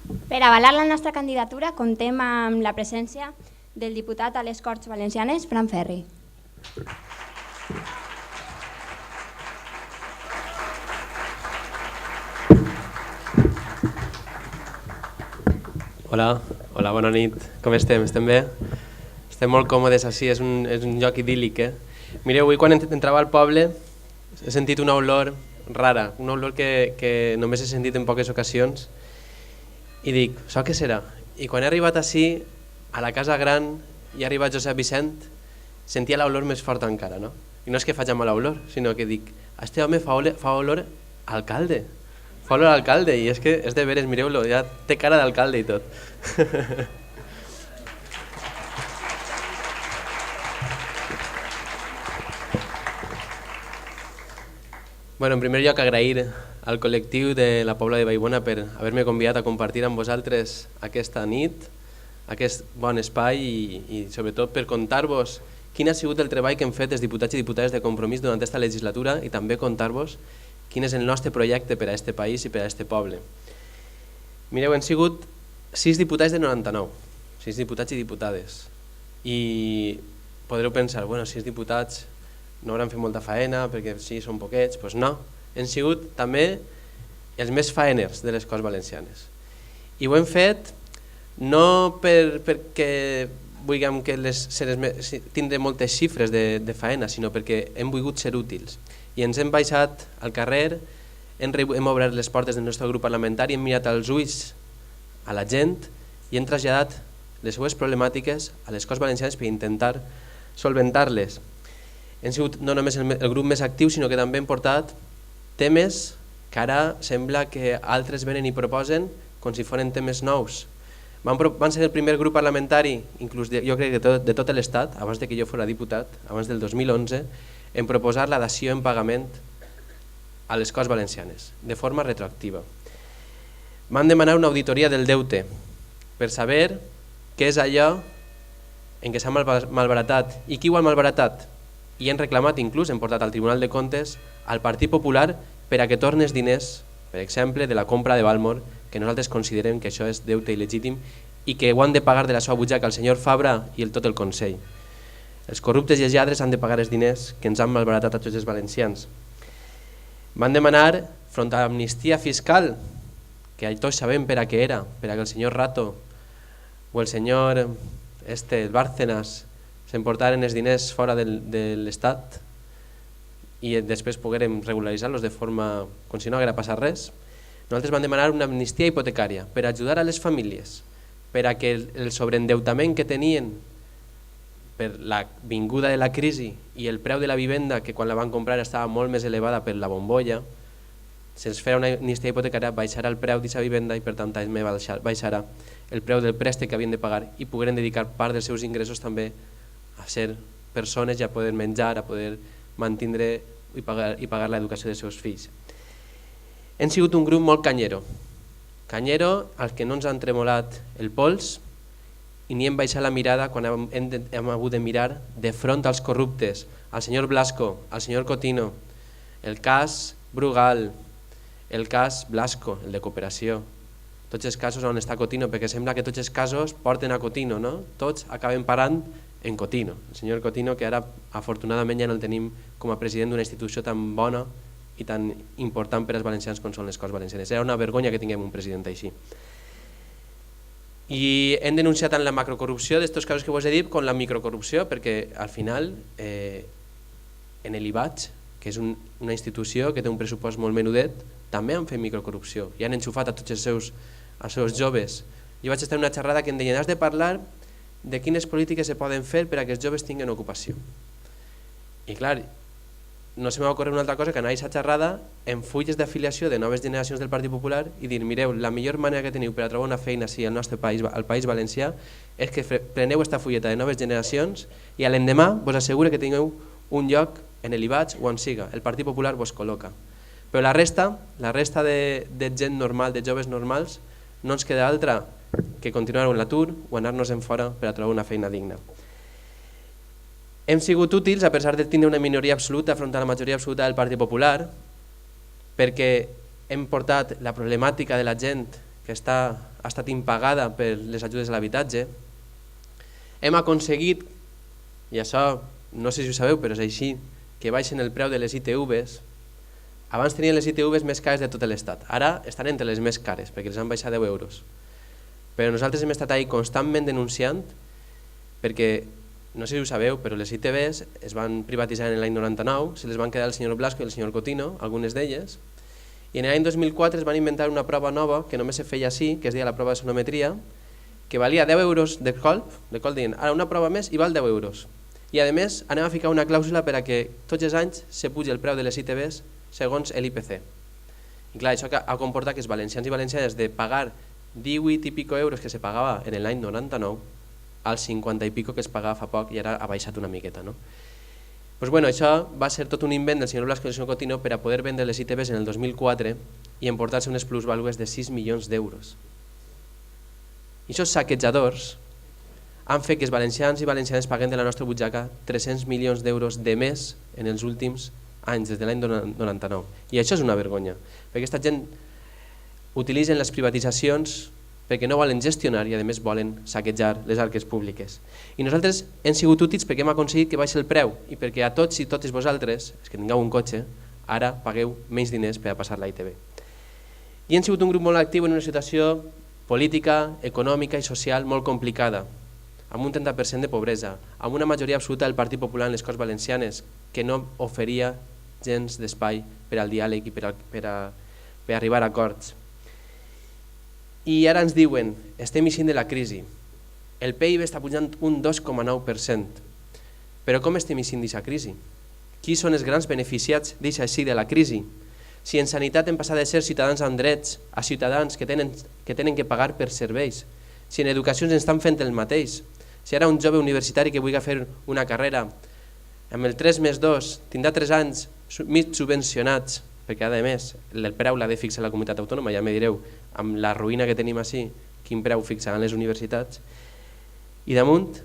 Per avalar la nostra candidatura comptem amb la presència del diputat a les Corts Valencianes, Fran Ferri. Hola, bona nit. Com estem? Estem bé? Estem molt còmodes així, és un lloc idíl·lic. Mireu, avui quan entrava al poble he sentit una olor rara, una olor que només he sentit en poques ocasions i dic, això què serà? I quan he arribat així, a la casa gran, i ha arribat Josep Vicent, sentia l'olor més forta encara, no? I no és que faci mala olor, sinó que dic, este home fa olor a alcalde. Fa olor a alcalde, i és que és de veres, mireu-lo, ja té cara d'alcalde i tot. Bueno, en primer lloc, agrair al col·lectiu de la Pobla de Vallbona per haver-me convidat a compartir amb vosaltres aquesta nit, aquest bon espai i sobretot per contar-vos quin ha sigut el treball que hem fet els diputats i diputades de Compromís durant aquesta legislatura i també contar-vos quin és el nostre projecte per a aquest país i per a aquest poble. Mireu, han sigut 6 diputats de 99, 6 diputats i diputades. I podreu pensar, bueno, 6 diputats no hauran fet molta faena perquè sí, són poquets. Doncs no, han sigut també els més faeners de les Corts Valencianes. I ho hem fet no perquè vulguem tindre moltes xifres de faena, sinó perquè hem volgut ser útils. I ens hem baixat al carrer, hem obert les portes del nostre grup parlamentari, hem mirat als ulls a la gent i hem traslladat les seues problemàtiques a les Corts Valencianes per intentar solventar-les. Hem sigut no només el grup més actiu, sinó que també hem portat temes que ara sembla que altres venen i proposen com si foren temes nous. Van ser el primer grup parlamentari, inclús jo crec que de tot l'Estat, abans que jo fos diputat, abans del 2011, en proposar la dació en pagament a les Corts Valencianes, de forma retroactiva. Van demanar una auditoria del deute per saber què és allò en què s'ha malbaratat i qui ho ha malbaratat. I hem reclamat, inclús hem portat al Tribunal de Comptes al Partit Popular per a que torni els diners, per exemple, de la compra de Valmor, que nosaltres considerem que això és deute il·legítim i que ho han de pagar de la seva butxaca el senyor Fabra i tot el Consell. Els corruptes i els lladres han de pagar els diners que ens han malbaratat a tots els valencians. Van demanar front a l'amnistia fiscal, que tots sabem per a què era, per a que el senyor Rato o el senyor Bárcenas s'emportaren els diners fora de l'Estat i després poguérem regularitzar-los de forma com si no haguera passat res. Nosaltres vam demanar una amnistia hipotecària per ajudar a les famílies, per a que el sobreendeutament que tenien per la vinguda de la crisi i el preu de la vivenda, que quan la van comprar estava molt més elevada per la bombolla, se'ls farà una amnistia hipotecària, baixarà el preu d'aquesta vivenda i per tant també baixarà el preu del préstec que havien de pagar i pogueren dedicar part dels seus ingressos també a ser persones i a poder menjar, a poder mantindre i pagar l'educació dels seus fills. Hem sigut un grup molt canyero al que no ens han tremolat el pols i ni hem baixat la mirada quan hem hagut de mirar de front als corruptes, al senyor Blasco, al senyor Cotino, el cas Brugal, el cas Blasco, el de cooperació, tots els casos on està Cotino, perquè sembla que tots els casos porten a Cotino, no? Tots acaben parant en Cotino, el senyor Cotino, que ara afortunadament ja no el tenim com a president d'una institució tan bona i tan important per als valencians com són les Corts Valencianes. Era una vergonya que tinguem un president així. I hem denunciat tant la macrocorrupció d'estos casos que vos he dit com la microcorrupció, perquè al final en l'IVAG, que és una institució que té un pressupost molt menudet, també han fet microcorrupció i han enxufat a tots els seus joves. Jo vaig estar en una xerrada que em deien has de parlar de quines polítiques se poden fer per a que els joves tinguin ocupació. I clar, no se m'ha ocorregut una altra cosa que anar a aquesta xerrada en fulles d'afiliació de noves generacions del Partit Popular i dir, mireu, la millor manera que teniu per a trobar una feina així al nostre país, al País Valencià, és que preneu aquesta fulleta de noves generacions i a l'endemà vos assegure que tingueu un lloc en l'IVAG o on siga, el Partit Popular vos col·loca. Però la resta de gent normal, de joves normals, no ens queda altra que continuar en l'atur o anar-nos en fora per a trobar una feina digna. Hem sigut útils, a pesar de tindre una minoria absoluta front a la majoria absoluta del Partit Popular, perquè hem portat la problemàtica de la gent que ha estat impagada per les ajudes a l'habitatge, hem aconseguit, i això no sé si ho sabeu, però és així, que baixen el preu de les ITVs. Abans tenien les ITVs més cares de tot l'estat, ara estan entre les més cares, perquè les han baixat 10 euros. Però nosaltres hem estat ahí constantment denunciant, perquè, no sé si ho sabeu, però les ITVs es van privatitzar en l'any 99, se les van quedar el senyor Blasco i el senyor Cotino, algunes d'elles, i en l'any 2004 es van inventar una prova nova que només se feia així, que es deia la prova de sonometria, que valia 10 euros de colp deien, ara una prova més i val 10 euros. I a més anem a ficar una clàusula per a que tots els anys se pugi el preu de les ITVs segons l'IPC. I clar, això ha comportat que els valencians i valencianes de pagar 18 i pico euros que se pagava en l'any 99 als 50 i pico que es pagava fa poc i ara ha baixat una miqueta. Pues bueno, això va ser tot un invent del senyor Blasco i del senyor Cotino per a poder vendre les ITVs en el 2004 i emportar-se unes plusvàlues de 6 milions d'euros. I aquests saquejadors han fet que els valencians i valencianes paguen de la nostra butxaca 300 milions d'euros de més en els últims anys, des de l'any 99. I això és una vergonya, perquè aquesta gent utilitzen les privatitzacions perquè no volen gestionar i a més volen saquejar les arques públiques. I nosaltres hem sigut útils perquè hem aconseguit que baixi el preu i perquè a tots i totes vosaltres, els que tingueu un cotxe, ara pagueu menys diners per a passar la ITV. I hem sigut un grup molt actiu en una situació política, econòmica i social molt complicada, amb un 30% de pobresa, amb una majoria absoluta del Partit Popular en les Corts Valencianes, que no oferia gens d'espai per al diàleg i per arribar a acords. I ara ens diuen, estem eixint de la crisi, el PIB està pujant un 2,9%, però com estem eixint d'aquesta crisi? Qui són els grans beneficiats d'eixir de la crisi? Si en sanitat hem passat de ser ciutadans amb drets a ciutadans que tenen que pagar per serveis, si en educació ens estan fent el mateix, si ara un jove universitari que vulgui fer una carrera amb el 3+2 tindrà 3 anys mig subvencionats, perquè a més el preu l'ha de fixar la comunitat autònoma, ja me direu, amb la ruïna que tenim així, quin preu fixaran les universitats, i damunt,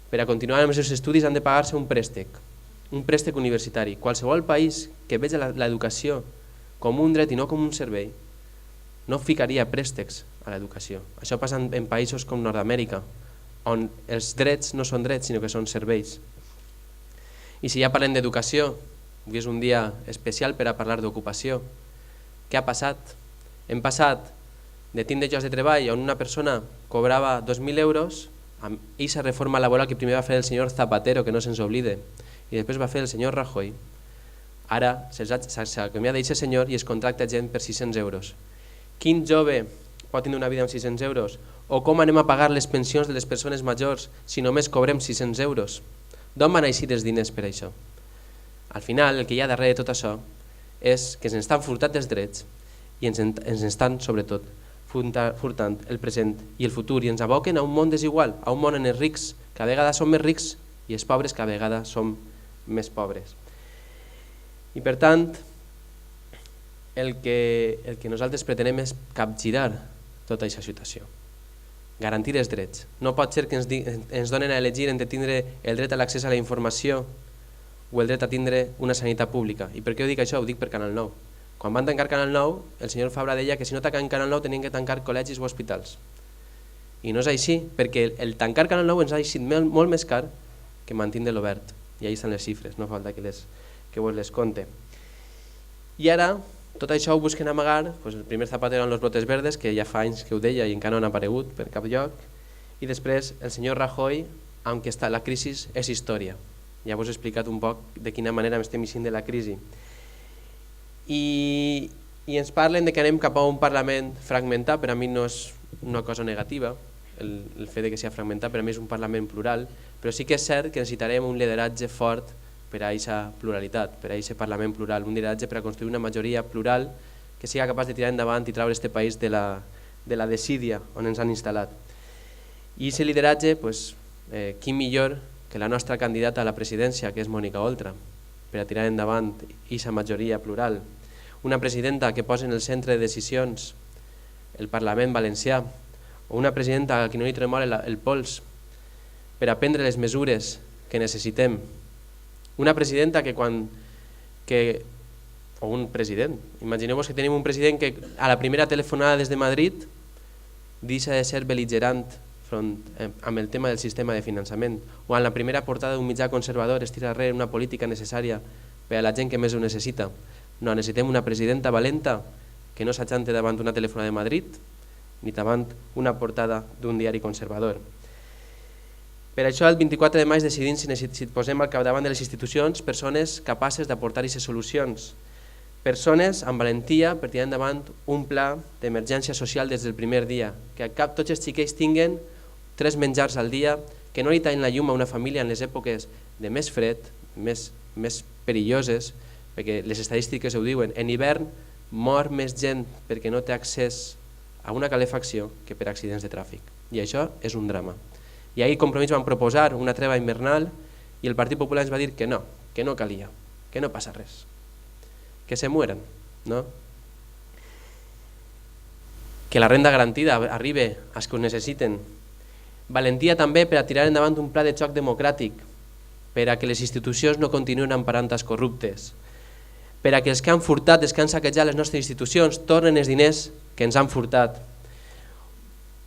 per a continuar amb els seus estudis han de pagar-se un préstec universitari. Qualsevol país que veja l'educació com un dret i no com un servei, no ficaria préstecs a l'educació. Això passa en països com Nord-Amèrica, on els drets no són drets, sinó que són serveis. I si ja parlem d'educació, avui és un dia especial per a parlar d'ocupació. Què ha passat? Hem passat de tindre llocs de treball on una persona cobrava 2.000 euros amb aquesta reforma laboral que primer va fer el senyor Zapatero, que no se'ns oblide, i després va fer el senyor Rajoy. Ara s'acomiada d'aquest senyor i es contracta gent per 600 euros. Quin jove pot tenir una vida amb 600 euros? O com anem a pagar les pensions de les persones majors si només cobrem 600 euros? D'on van eixir els diners per això? Al final, el que hi ha darrere de tot això és que ens estan furtant els drets i ens estan, sobretot, furtant el present i el futur i ens aboquen a un món desigual, a un món on els rics cada vegada són més rics i els pobres cada vegada són més pobres. I per tant, el que nosaltres pretenem és capgirar tota aquesta situació, garantir els drets. No pot ser que ens donen a elegir entre tindre el dret a l'accés a la informació o el dret a tindre una sanitat pública. I per què ho dic això? Ho dic per Canal 9. Quan van tancar Canal 9, el senyor Fabra deia que si no tancaven Canal 9 tenien que tancar col·legis o hospitals. I no és així, perquè el tancar Canal 9 ens ha eixit molt més car que mantindre-lo obert. I ahí estan les xifres, no falta que vos les conte. I ara, tot això ho busquen amagar, el primer Zapatero eren los brotes verdes, que ja fa anys que ho deia i encara no han aparegut per cap lloc, i després el senyor Rajoy, aunque la crisi és història. Ja vos he explicat un poc de quina manera estem eixint de la crisi. I ens parlen de que anem cap a un Parlament fragmentat. Per a mi no és una cosa negativa el fet que sigui fragmentat, per a mi és un Parlament plural, però sí que és cert que necessitarem un lideratge fort per a aquesta pluralitat, per a aquest Parlament plural, un lideratge per a construir una majoria plural que sigui capaç de tirar endavant i treure aquest país de la desídia on ens han instal·lat. I aquest lideratge, qui millor que la nostra candidata a la presidència, que és Mònica Oltra, per a tirar endavant aquesta majoria plural. Una presidenta que posa en el centre de decisions el Parlament valencià, o una presidenta a qui no li tremola el pols per a prendre les mesures que necessitem. Una presidenta o un president, imagineu-vos que tenim un president que a la primera telefonada des de Madrid deixa de ser bel·ligerant amb el tema del sistema de finançament, o en la primera portada d'un mitjà conservador es tira darrere una política necessària per a la gent que més ho necessita. No, necessitem una presidenta valenta que no s'ajante davant una telèfona de Madrid ni davant una portada d'un diari conservador. Per això el 24 de maig decidim si posem al capdavant de les institucions persones capaces d'aportar-hi solucions, persones amb valentia per tirar endavant un pla d'emergència social des del primer dia, que tots els xiquets tinguen 3 menjars al dia, que no li tallen la llum a una família en les èpoques de més fred, més perilloses, perquè les estadístiques ho diuen, en hivern mor més gent perquè no té accés a una calefacció que per accidents de tràfic, i això és un drama. I ahir Compromís van proposar una treva invernal i el Partit Popular ens va dir que no calia, que no passa res, que se mueren, no? Que la renda garantida arribi als que ho necessiten. Valentia també per a tirar endavant un pla de xoc democràtic, per a que les institucions no continuen emparant els corruptes, per a que els que han furtat, els que han saquejat les nostres institucions, tornen els diners que ens han furtat.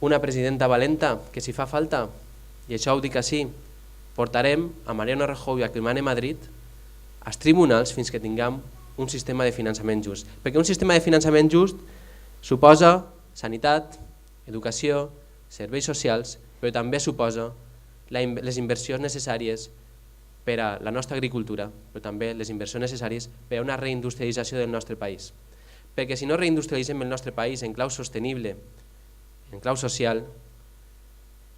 Una presidenta valenta que si fa falta, i això ho dic així, portarem a Mariano Rajoy i a Climane Madrid als tribunals fins que tinguem un sistema de finançament just. Perquè un sistema de finançament just suposa sanitat, educació, serveis socials, però també suposa les inversions necessàries per a la nostra agricultura, però també les inversions necessàries per a una reindustrialització del nostre país. Perquè si no reindustrialitzem el nostre país en clau sostenible, en clau social,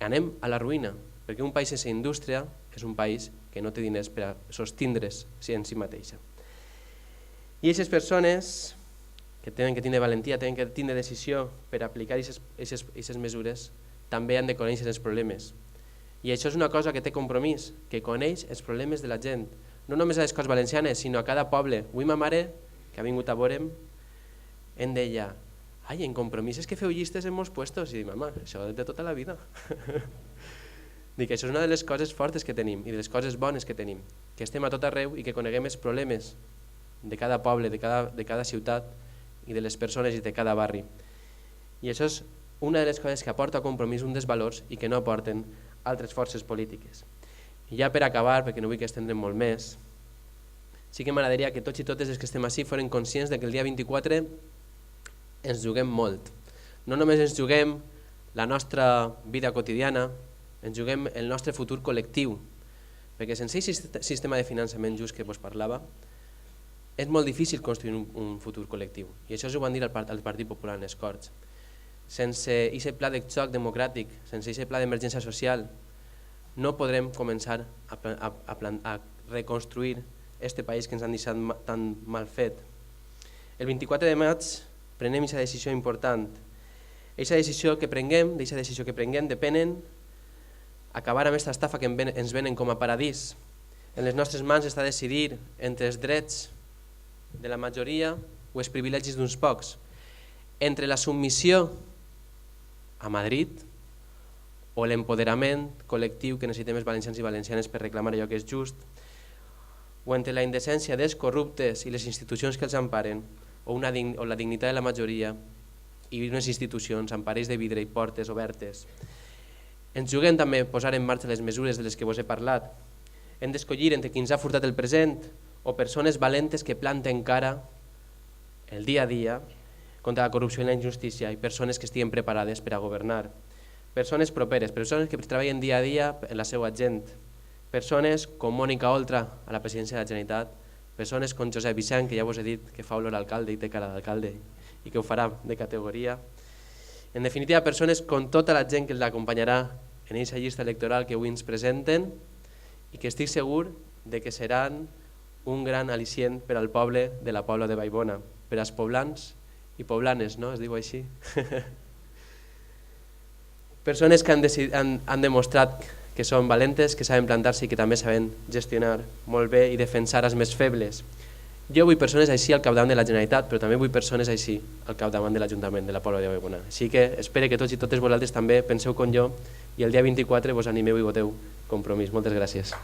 anem a la ruïna, perquè un país sense indústria és un país que no té diners per a sostindre's en si mateixa. I aquestes persones que tenen que tindre valentia, tenen que tindre decisió per aplicar aquestes mesures, també han de conèixer els problemes. I això és una cosa que té Compromís, que coneix els problemes de la gent, no només a les Corts Valencianes, sinó a cada poble. Avui ma mare, que ha vingut a veure'm, em deia: ai, en Compromís és que feu llistes en molts puestos. I dic: mama, això de tota la vida. Dic, això és una de les coses fortes que tenim i de les coses bones que tenim, que estem a tot arreu i que coneguem els problemes de cada poble, de cada ciutat i de les persones i de cada barri. I això és una de les coses que aporta Compromís, un dels valors, i que no aporten altres forces polítiques. I ja per acabar, perquè no vull que estendrem molt més, sí que m'agradaria que tots i totes els que estem així foren conscients que el dia 24 ens juguem molt. No només ens juguem la nostra vida quotidiana, ens juguem el nostre futur col·lectiu, perquè sense aquest sistema de finançament just que vos parlava, és molt difícil construir un futur col·lectiu. I això ho van dir al Partit Popular en les Corts. Sense aquest pla de xoc democràtic, sense aquest pla d'emergència social, no podrem començar a reconstruir aquest país que ens han deixat tan mal fet. El 24 de maig prenem aquesta decisió important. Aquesta decisió que prenguem depenen acabar amb aquesta estafa que ens venen com a paradís. En les nostres mans està decidir entre els drets de la majoria o els privilegis d'uns pocs, entre la submissió a Madrid o l'empoderament col·lectiu que necessitem els valencians i valencianes per reclamar allò que és just, o entre la indecència dels corruptes i les institucions que els emparen, o la dignitat de la majoria i unes institucions amb parells de vidre i portes obertes. Ens juguem també posar en marxa les mesures de les que vos he parlat. Hem d'escollir entre qui ens ha furtat el present o persones valentes que planten cara el dia a dia contra la corrupció i la injustícia, i persones que estiguen preparades per a governar. Persones properes, persones que treballen dia a dia en la seva gent, persones com Mònica Oltra a la presidència de la Generalitat, persones com Josep Vicent, que ja vos he dit que fa olor alcalde i té cara d'alcalde i que ho farà de categoria. En definitiva, persones com tota la gent que l'acompanyarà en aquesta llista electoral que avui ens presenten i que estic segur que seran un gran al·licient per al poble de la Pobla de Vallbona, per als poblans i poblanes, no? Es diu així. Persones que han demostrat que són valentes, que saben plantar-se i que també saben gestionar molt bé i defensar els més febles. Jo vull persones així al capdavant de la Generalitat, però també vull persones així al capdavant de l'Ajuntament de la Pobla de Vallbona. Així que espero que tots i totes vosaltres també penseu com jo i el dia 24 vos animeu i voteu Compromís. Moltes gràcies.